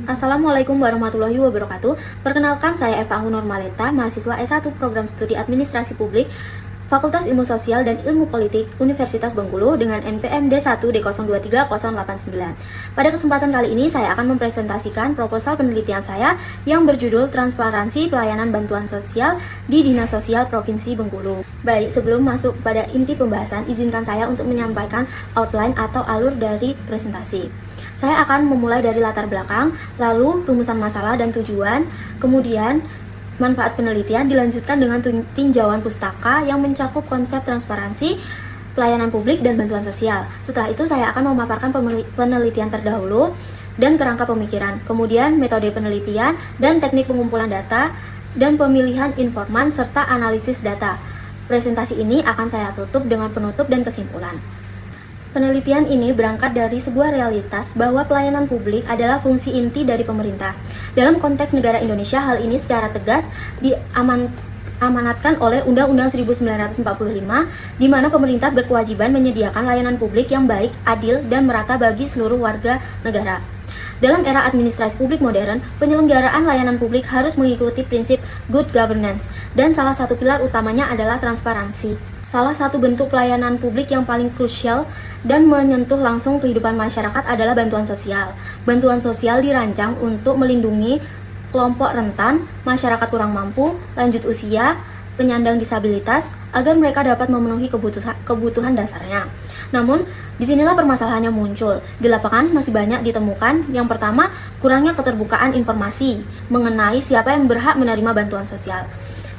Assalamualaikum warahmatullahi wabarakatuh. Perkenalkan, saya Eva Anggun Nurmaleta, mahasiswa S1 Program Studi Administrasi Publik, Fakultas Ilmu Sosial dan Ilmu Politik, Universitas Bengkulu dengan NPM D1D023089. Pada kesempatan kali ini, saya akan mempresentasikan proposal penelitian saya yang berjudul Transparansi Pelayanan Bantuan Sosial di Dinas Sosial Provinsi Bengkulu. Baik, sebelum masuk pada inti pembahasan, izinkan saya untuk menyampaikan outline atau alur dari presentasi. Saya akan memulai dari latar belakang, lalu rumusan masalah dan tujuan, kemudian manfaat penelitian, dilanjutkan dengan tinjauan pustaka yang mencakup konsep transparansi, pelayanan publik, dan bantuan sosial. Setelah itu saya akan memaparkan penelitian terdahulu dan kerangka pemikiran, kemudian metode penelitian dan teknik pengumpulan data dan pemilihan informan serta analisis data. Presentasi ini akan saya tutup dengan penutup dan kesimpulan. Penelitian ini berangkat dari sebuah realitas bahwa pelayanan publik adalah fungsi inti dari pemerintah. Dalam konteks negara Indonesia, hal ini secara tegas diamanatkan oleh Undang-Undang 1945, di mana pemerintah berkewajiban menyediakan layanan publik yang baik, adil, dan merata bagi seluruh warga negara. Dalam era administrasi publik modern, penyelenggaraan layanan publik harus mengikuti prinsip good governance, dan salah satu pilar utamanya adalah transparansi. Salah satu bentuk pelayanan publik yang paling krusial dan menyentuh langsung kehidupan masyarakat adalah bantuan sosial. Bantuan sosial dirancang untuk melindungi kelompok rentan, masyarakat kurang mampu, lanjut usia, penyandang disabilitas, agar mereka dapat memenuhi kebutuhan dasarnya. Namun, disinilah permasalahannya muncul. Di lapangan masih banyak ditemukan. Yang pertama, kurangnya keterbukaan informasi mengenai siapa yang berhak menerima bantuan sosial.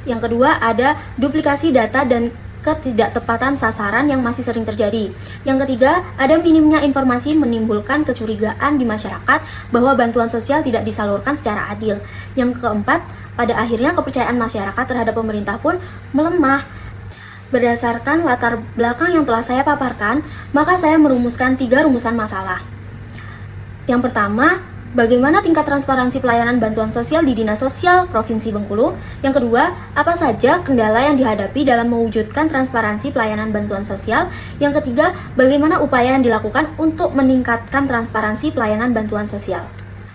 Yang kedua, ada duplikasi data dan ketidaktepatan sasaran yang masih sering terjadi. Yang ketiga, ada minimnya informasi menimbulkan kecurigaan di masyarakat bahwa bantuan sosial tidak disalurkan secara adil. Yang keempat, pada akhirnya kepercayaan masyarakat terhadap pemerintah pun melemah. Berdasarkan latar belakang yang telah saya paparkan, maka saya merumuskan 3 rumusan masalah. Yang pertama, bagaimana tingkat transparansi pelayanan bantuan sosial di Dinas Sosial Provinsi Bengkulu? Yang kedua, apa saja kendala yang dihadapi dalam mewujudkan transparansi pelayanan bantuan sosial? Yang ketiga, bagaimana upaya yang dilakukan untuk meningkatkan transparansi pelayanan bantuan sosial?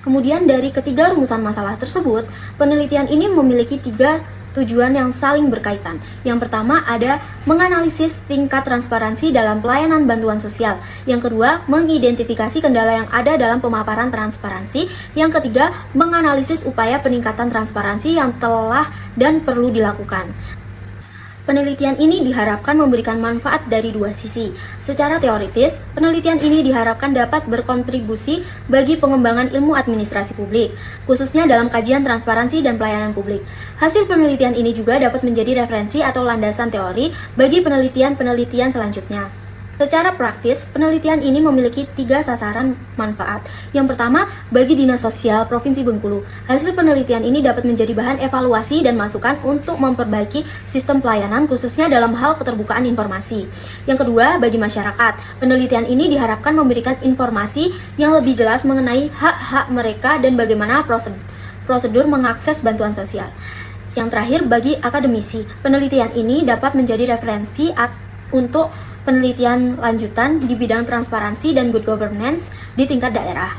Kemudian dari ketiga rumusan masalah tersebut, penelitian ini memiliki 3 tujuan yang saling berkaitan. Yang pertama ada menganalisis tingkat transparansi dalam pelayanan bantuan sosial. Yang kedua, mengidentifikasi kendala yang ada dalam pemaparan transparansi. Yang ketiga, menganalisis upaya peningkatan transparansi yang telah dan perlu dilakukan. Penelitian ini diharapkan memberikan manfaat dari 2 sisi. Secara teoritis, penelitian ini diharapkan dapat berkontribusi bagi pengembangan ilmu administrasi publik, khususnya dalam kajian transparansi dan pelayanan publik. Hasil penelitian ini juga dapat menjadi referensi atau landasan teori bagi penelitian-penelitian selanjutnya. Secara praktis, penelitian ini memiliki 3 sasaran manfaat. Yang pertama, bagi Dinas Sosial Provinsi Bengkulu. Hasil penelitian ini dapat menjadi bahan evaluasi dan masukan untuk memperbaiki sistem pelayanan khususnya dalam hal keterbukaan informasi. Yang kedua, bagi masyarakat. Penelitian ini diharapkan memberikan informasi yang lebih jelas mengenai hak-hak mereka dan bagaimana prosedur mengakses bantuan sosial. Yang terakhir, bagi akademisi. Penelitian ini dapat menjadi referensi untuk penelitian lanjutan di bidang transparansi dan good governance di tingkat daerah.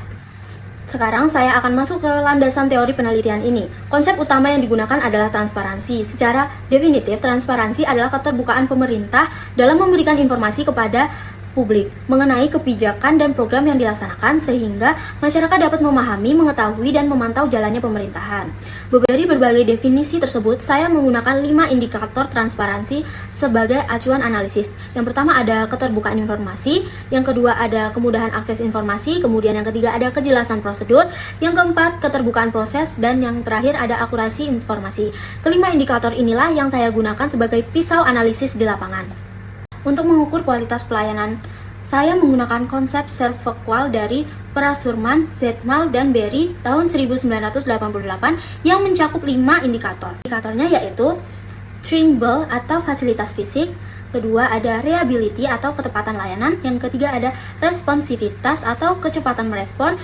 Sekarang saya akan masuk ke landasan teori penelitian ini. Konsep utama yang digunakan adalah transparansi. Secara definitif, transparansi adalah keterbukaan pemerintah dalam memberikan informasi kepada publik mengenai kebijakan dan program yang dilaksanakan sehingga masyarakat dapat memahami, mengetahui, dan memantau jalannya pemerintahan. Dari berbagai definisi tersebut, saya menggunakan 5 indikator transparansi sebagai acuan analisis. Yang pertama ada keterbukaan informasi, yang kedua ada kemudahan akses informasi, kemudian yang ketiga ada kejelasan prosedur, yang keempat keterbukaan proses, dan yang terakhir ada akurasi informasi. Kelima indikator inilah yang saya gunakan sebagai pisau analisis di lapangan. Untuk mengukur kualitas pelayanan, saya menggunakan konsep Servqual dari Prasurman, Zetmal, dan Berry tahun 1988 yang mencakup 5 indikator. Indikatornya yaitu Tringbel atau fasilitas fisik, kedua ada reliability atau ketepatan layanan, yang ketiga ada responsivitas atau kecepatan merespon,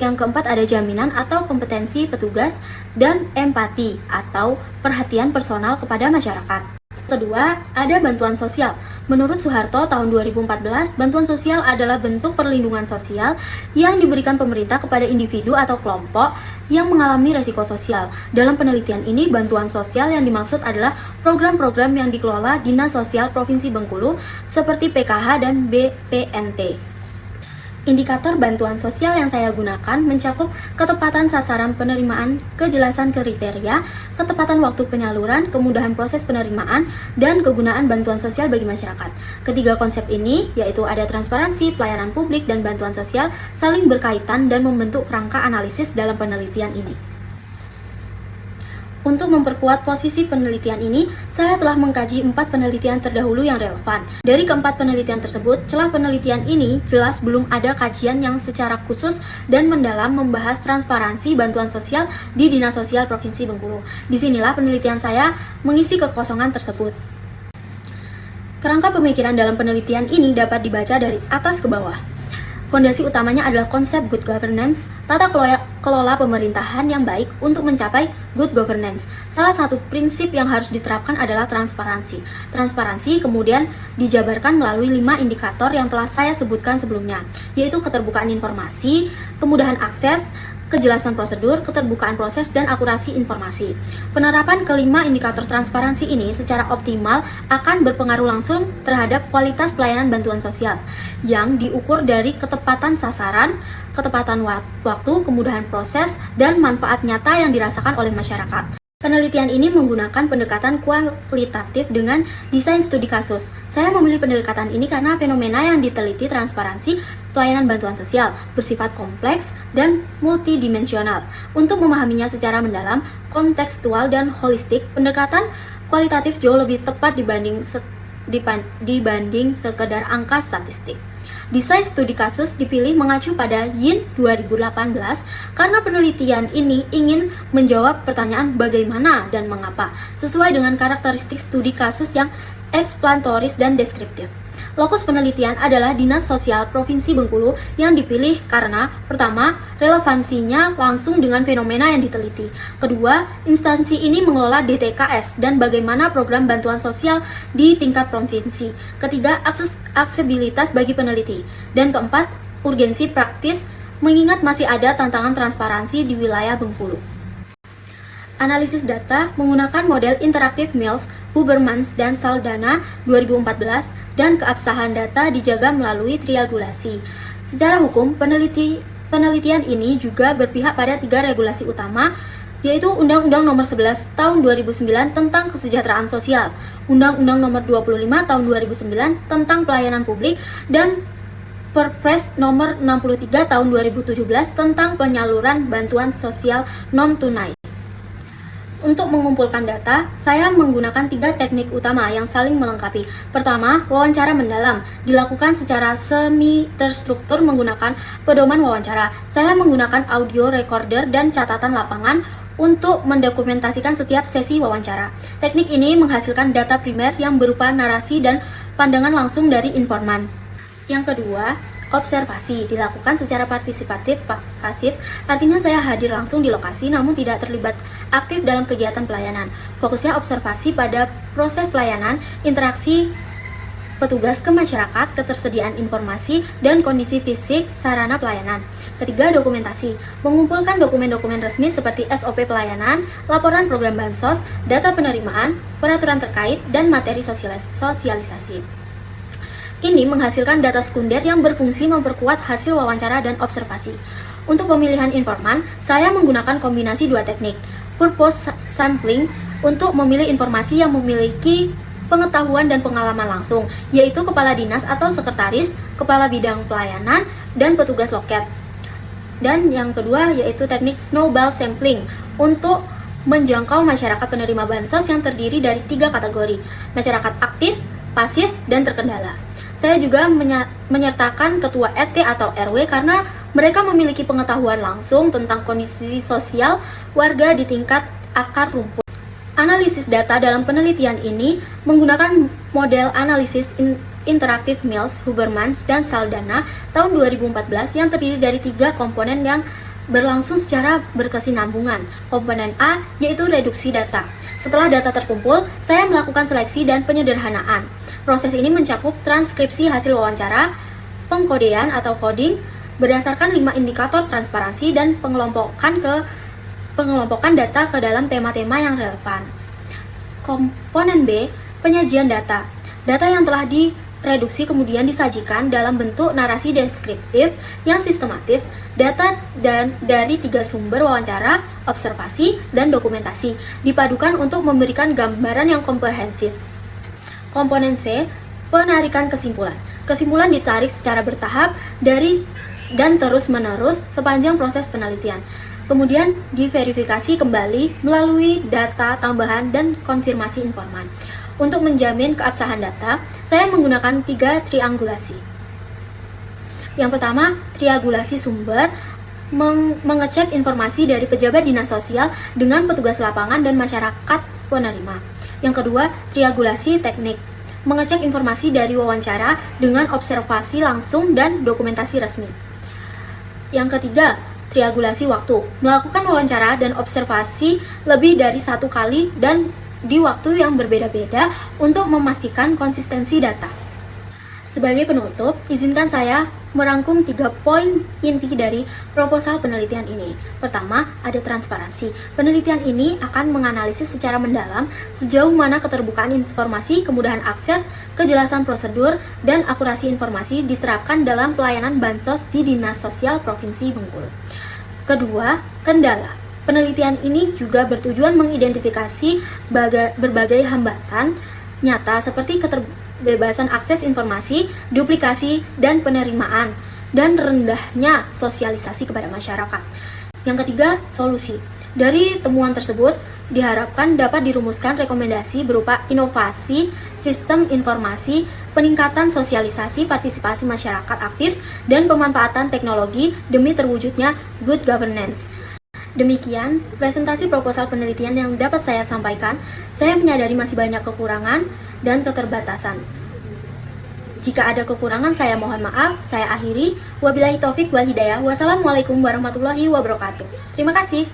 yang keempat ada jaminan atau kompetensi petugas, dan empati atau perhatian personal kepada masyarakat. Kedua, ada bantuan sosial. Menurut Soeharto tahun 2014, bantuan sosial adalah bentuk perlindungan sosial yang diberikan pemerintah kepada individu atau kelompok yang mengalami resiko sosial. Dalam penelitian ini, bantuan sosial yang dimaksud adalah program-program yang dikelola Dinas Sosial Provinsi Bengkulu seperti PKH dan BPNT. Indikator bantuan sosial yang saya gunakan mencakup ketepatan sasaran penerimaan, kejelasan kriteria, ketepatan waktu penyaluran, kemudahan proses penerimaan, dan kegunaan bantuan sosial bagi masyarakat. Ketiga konsep ini, yaitu ada transparansi, pelayanan publik, dan bantuan sosial, saling berkaitan dan membentuk kerangka analisis dalam penelitian ini. Untuk memperkuat posisi penelitian ini, saya telah mengkaji 4 penelitian terdahulu yang relevan. Dari keempat penelitian tersebut, celah penelitian ini jelas belum ada kajian yang secara khusus dan mendalam membahas transparansi bantuan sosial di Dinas Sosial Provinsi Bengkulu. Disinilah penelitian saya mengisi kekosongan tersebut. Kerangka pemikiran dalam penelitian ini dapat dibaca dari atas ke bawah. Fondasi utamanya adalah konsep good governance, tata kelola pemerintahan yang baik untuk mencapai good governance. Salah satu prinsip yang harus diterapkan adalah transparansi. Transparansi kemudian dijabarkan melalui 5 indikator yang telah saya sebutkan sebelumnya, yaitu keterbukaan informasi, kemudahan akses, kejelasan prosedur, keterbukaan proses, dan akurasi informasi. Penerapan kelima indikator transparansi ini secara optimal akan berpengaruh langsung terhadap kualitas pelayanan bantuan sosial yang diukur dari ketepatan sasaran, ketepatan waktu, kemudahan proses, dan manfaat nyata yang dirasakan oleh masyarakat. Penelitian ini menggunakan pendekatan kualitatif dengan desain studi kasus. Saya memilih pendekatan ini karena fenomena yang diteliti transparansi pelayanan bantuan sosial bersifat kompleks dan multidimensional. Untuk memahaminya secara mendalam, kontekstual, dan holistik, pendekatan kualitatif jauh lebih tepat dibanding sekedar angka statistik. Desain studi kasus dipilih mengacu pada YIN 2018 karena penelitian ini ingin menjawab pertanyaan bagaimana dan mengapa sesuai dengan karakteristik studi kasus yang eksplanatoris dan deskriptif. Lokus penelitian adalah Dinas Sosial Provinsi Bengkulu yang dipilih karena pertama, relevansinya langsung dengan fenomena yang diteliti. Kedua, instansi ini mengelola DTKS dan bagaimana program bantuan sosial di tingkat provinsi. Ketiga, aksesibilitas bagi peneliti. Dan keempat, urgensi praktis mengingat masih ada tantangan transparansi di wilayah Bengkulu. Analisis data menggunakan model interaktif Mills, Hubermans, dan Saldana 2014 dan keabsahan data dijaga melalui triangulasi. Secara hukum, penelitian ini juga berpihak pada 3 regulasi utama, yaitu Undang-Undang Nomor 11 Tahun 2009 tentang Kesejahteraan Sosial, Undang-Undang Nomor 25 Tahun 2009 tentang Pelayanan Publik, dan Perpres Nomor 63 Tahun 2017 tentang penyaluran bantuan sosial non-tunai. Untuk mengumpulkan data, saya menggunakan 3 teknik utama yang saling melengkapi. Pertama, wawancara mendalam, dilakukan secara semi-terstruktur menggunakan pedoman wawancara. Saya menggunakan audio recorder dan catatan lapangan untuk mendokumentasikan setiap sesi wawancara. Teknik ini menghasilkan data primer yang berupa narasi dan pandangan langsung dari informan. Yang kedua, observasi dilakukan secara partisipatif pasif, artinya saya hadir langsung di lokasi namun tidak terlibat aktif dalam kegiatan pelayanan. Fokusnya observasi pada proses pelayanan, interaksi petugas ke masyarakat, ketersediaan informasi, dan kondisi fisik sarana pelayanan. Ketiga, dokumentasi, mengumpulkan dokumen-dokumen resmi seperti SOP pelayanan, laporan program bansos, data penerimaan, peraturan terkait, dan materi sosialisasi. Ini menghasilkan data sekunder yang berfungsi memperkuat hasil wawancara dan observasi. Untuk pemilihan informan, saya menggunakan kombinasi 2 teknik. Purpose sampling untuk memilih informasi yang memiliki pengetahuan dan pengalaman langsung, yaitu kepala dinas atau sekretaris, kepala bidang pelayanan, dan petugas loket. Dan yang kedua yaitu teknik snowball sampling untuk menjangkau masyarakat penerima bansos yang terdiri dari 3 kategori: masyarakat aktif, pasif, dan terkendala. Saya juga menyertakan ketua RT atau RW karena mereka memiliki pengetahuan langsung tentang kondisi sosial warga di tingkat akar rumput. Analisis data dalam penelitian ini menggunakan model analisis interaktif Mills, Hubermans, dan Saldana tahun 2014 yang terdiri dari 3 komponen yang berlangsung secara berkesinambungan. Komponen A yaitu reduksi data. Setelah data terkumpul, saya melakukan seleksi dan penyederhanaan. Proses ini mencakup transkripsi hasil wawancara, pengkodean atau coding, berdasarkan 5 indikator transparansi dan pengelompokan data ke dalam tema-tema yang relevan. Komponen B, penyajian data. Data yang telah direduksi kemudian disajikan dalam bentuk narasi deskriptif yang sistematif, data dari 3 sumber wawancara, observasi, dan dokumentasi, dipadukan untuk memberikan gambaran yang komprehensif. Komponen C, penarikan kesimpulan. Kesimpulan ditarik secara bertahap dan terus-menerus sepanjang proses penelitian. Kemudian diverifikasi kembali melalui data tambahan dan konfirmasi informan. Untuk menjamin keabsahan data, saya menggunakan 3 triangulasi. Yang pertama, triangulasi sumber, mengecek informasi dari pejabat dinas sosial dengan petugas lapangan dan masyarakat penerima. Yang kedua, triangulasi teknik, mengecek informasi dari wawancara dengan observasi langsung dan dokumentasi resmi. Yang ketiga, triangulasi waktu, melakukan wawancara dan observasi lebih dari 1 kali dan di waktu yang berbeda-beda untuk memastikan konsistensi data. Sebagai penutup, izinkan saya merangkum 3 poin inti dari proposal penelitian ini. Pertama, ada transparansi. Penelitian ini akan menganalisis secara mendalam sejauh mana keterbukaan informasi, kemudahan akses, kejelasan prosedur, dan akurasi informasi diterapkan dalam pelayanan bansos di Dinas Sosial Provinsi Bengkulu. Kedua, kendala. Penelitian ini juga bertujuan mengidentifikasi berbagai hambatan nyata seperti keterbebasan akses informasi, duplikasi, dan penerimaan, dan rendahnya sosialisasi kepada masyarakat. Yang ketiga, solusi. Dari temuan tersebut, diharapkan dapat dirumuskan rekomendasi berupa inovasi sistem informasi, peningkatan sosialisasi partisipasi masyarakat aktif, dan pemanfaatan teknologi demi terwujudnya good governance. Demikian presentasi proposal penelitian yang dapat saya sampaikan. Saya menyadari masih banyak kekurangan dan keterbatasan. Jika ada kekurangan, saya mohon maaf. Saya akhiri. Wabillahi taufik wal hidayah. Wassalamualaikum warahmatullahi wabarakatuh. Terima kasih.